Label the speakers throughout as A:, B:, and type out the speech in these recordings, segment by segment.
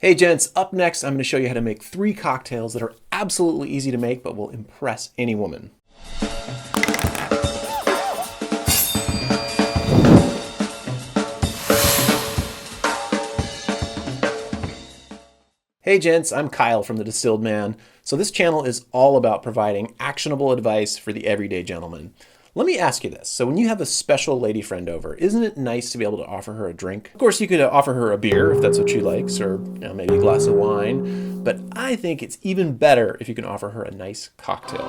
A: Hey gents, up next I'm going to show you how to make 3 cocktails that are absolutely easy to make but will impress any woman. Hey gents, I'm Kyle from the Distilled Man. So this channel is all about providing actionable advice for the everyday gentleman. Let me ask you this. So when you have a special lady friend over, isn't it nice to be able to offer her a drink? Of course, you could offer her a beer if that's what she likes, or maybe a glass of wine. But I think it's even better if you can offer her a nice cocktail.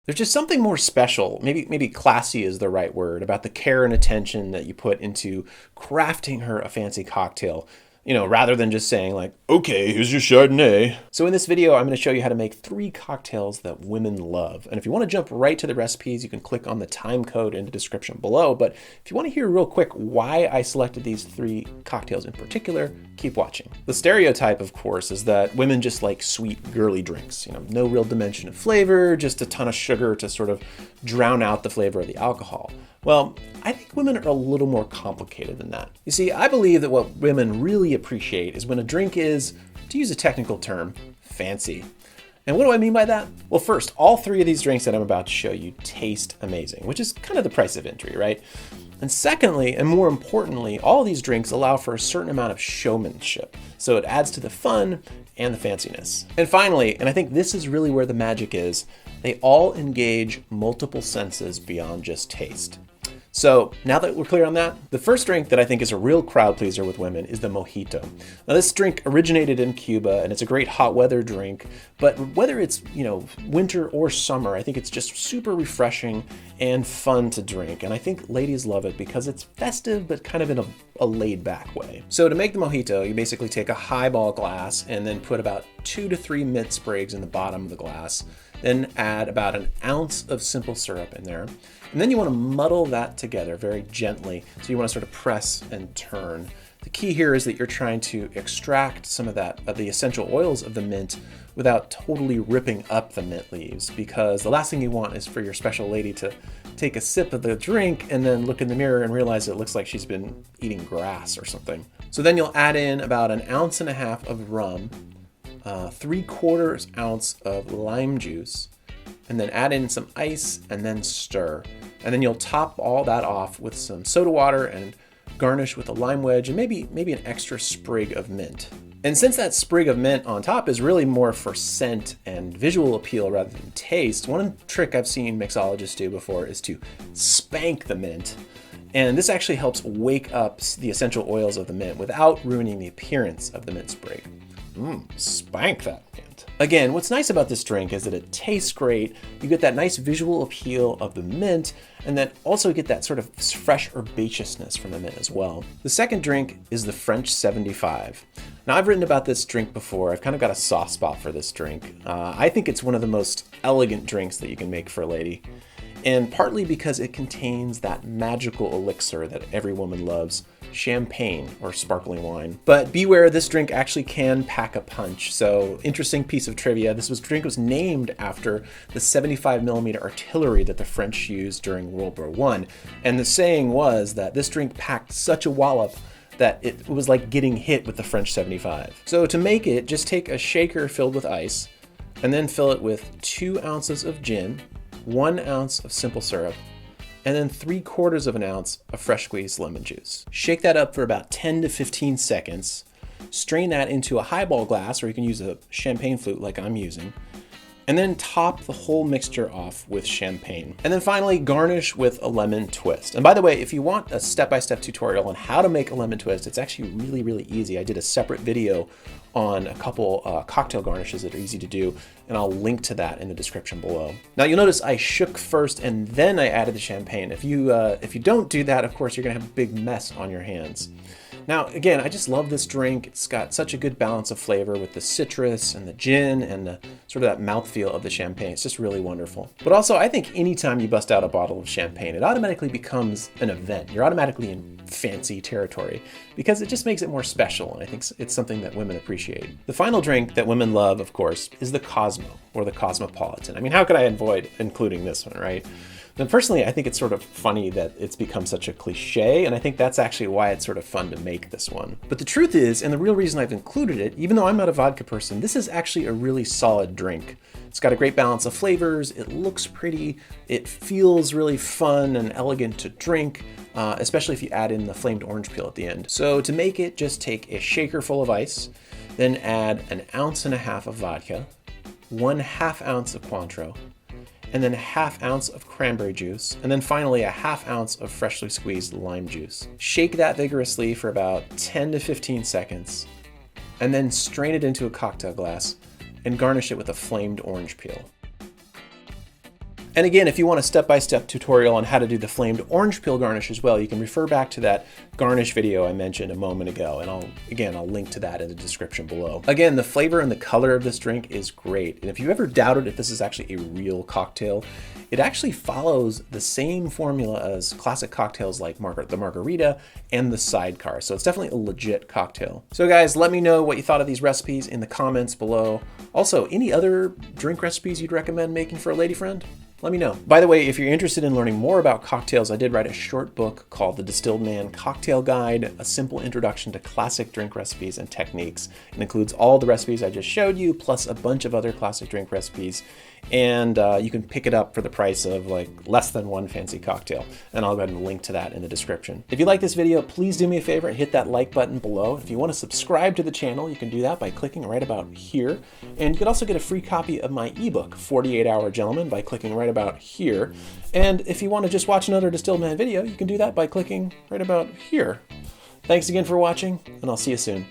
A: There's just something more special, maybe classy is the right word, about the care and attention that you put into crafting her a fancy cocktail. Rather than just saying like, okay, here's your Chardonnay. So in this video, I'm going to show you how to make 3 cocktails that women love. And if you want to jump right to the recipes, you can click on the time code in the description below. But if you want to hear real quick why I selected these 3 cocktails in particular, keep watching. The stereotype, of course, is that women just like sweet, girly drinks. No real dimension of flavor, just a ton of sugar to sort of drown out the flavor of the alcohol. Well, I think women are a little more complicated than that. You see, I believe that what women really appreciate is when a drink is, to use a technical term, fancy. And what do I mean by that? Well, first, all 3 of these drinks that I'm about to show you taste amazing, which is kind of the price of entry, right? And secondly, and more importantly, all of these drinks allow for a certain amount of showmanship. So it adds to the fun and the fanciness. And finally, and I think this is really where the magic is, they all engage multiple senses beyond just taste. So now that we're clear on that, the first drink that I think is a real crowd pleaser with women is the Mojito. Now this drink originated in Cuba and it's a great hot weather drink, but whether it's, winter or summer, I think it's just super refreshing and fun to drink. And I think ladies love it because it's festive, but kind of in a laid back way. So to make the Mojito, you basically take a highball glass and then put about 2 to 3 mint sprigs in the bottom of the glass. Then add about an ounce of simple syrup in there. And then you want to muddle that together very gently. So you want to sort of press and turn. The key here is that you're trying to extract some of the essential oils of the mint without totally ripping up the mint leaves, because the last thing you want is for your special lady to take a sip of the drink and then look in the mirror and realize it looks like she's been eating grass or something. So then you'll add in about 1.5 ounces of rum, 3/4 ounce of lime juice, and then add in some ice and then stir. And then you'll top all that off with some soda water and garnish with a lime wedge and maybe an extra sprig of mint. And since that sprig of mint on top is really more for scent and visual appeal rather than taste, one trick I've seen mixologists do before is to spank the mint. And this actually helps wake up the essential oils of the mint without ruining the appearance of the mint sprig. Spank that mint. Again, what's nice about this drink is that it tastes great. You get that nice visual appeal of the mint, and then also get that sort of fresh herbaceousness from the mint as well. The second drink is the French 75. Now, I've written about this drink before. I've kind of got a soft spot for this drink. I think it's one of the most elegant drinks that you can make for a lady. And partly because it contains that magical elixir that every woman loves, champagne or sparkling wine. But beware, this drink actually can pack a punch. So interesting piece of trivia, this drink was named after the 75mm artillery that the French used during World War I. And the saying was that this drink packed such a wallop that it was like getting hit with the French 75. So to make it, just take a shaker filled with ice and then fill it with 2 ounces of gin, 1 ounce of simple syrup, and then 3/4 ounce of fresh squeezed lemon juice. Shake that up for about 10 to 15 seconds. Strain that into a highball glass, or you can use a champagne flute like I'm using, and then top the whole mixture off with champagne. And then finally, garnish with a lemon twist. And by the way, if you want a step-by-step tutorial on how to make a lemon twist, it's actually really, really easy. I did a separate video on a couple cocktail garnishes that are easy to do, and I'll link to that in the description below. Now you'll notice I shook first and then I added the champagne. If you don't do that, of course, you're gonna have a big mess on your hands. Now, again, I just love this drink. It's got such a good balance of flavor with the citrus and the gin and the sort of that mouthfeel of the champagne. It's just really wonderful. But also, I think anytime you bust out a bottle of champagne, it automatically becomes an event. You're automatically in fancy territory because it just makes it more special. And I think it's something that women appreciate. The final drink that women love, of course, is the Cosmo or the Cosmopolitan. I mean, how could I avoid including this one, right? And personally, I think it's sort of funny that it's become such a cliche, and I think that's actually why it's sort of fun to make this one. But the truth is, and the real reason I've included it, even though I'm not a vodka person, this is actually a really solid drink. It's got a great balance of flavors, it looks pretty, it feels really fun and elegant to drink, especially if you add in the flamed orange peel at the end. So to make it, just take a shaker full of ice, then add 1.5 ounces of vodka, 1/2 ounce of Cointreau, and then 1/2 ounce of cranberry juice, and then finally 1/2 ounce of freshly squeezed lime juice. Shake that vigorously for about 10 to 15 seconds, and then strain it into a cocktail glass and garnish it with a flamed orange peel. And again, if you want a step-by-step tutorial on how to do the flamed orange peel garnish as well, you can refer back to that garnish video I mentioned a moment ago, and I'll link to that in the description below. Again, the flavor and the color of this drink is great, and if you've ever doubted if this is actually a real cocktail, it actually follows the same formula as classic cocktails like the margarita and the sidecar, so it's definitely a legit cocktail. So guys, let me know what you thought of these recipes in the comments below. Also, any other drink recipes you'd recommend making for a lady friend? Let me know. By the way, if you're interested in learning more about cocktails, I did write a short book called The Distilled Man Cocktail Guide, a simple introduction to classic drink recipes and techniques. It includes all the recipes I just showed you, plus a bunch of other classic drink recipes. And you can pick it up for the price of like less than one fancy cocktail. And I'll go ahead and link to that in the description. If you like this video, please do me a favor and hit that like button below. If you want to subscribe to the channel, you can do that by clicking right about here. And you can also get a free copy of my ebook, 48 Hour Gentleman, by clicking right about here. And if you want to just watch another Distilled Man video, you can do that by clicking right about here. Thanks again for watching, and I'll see you soon.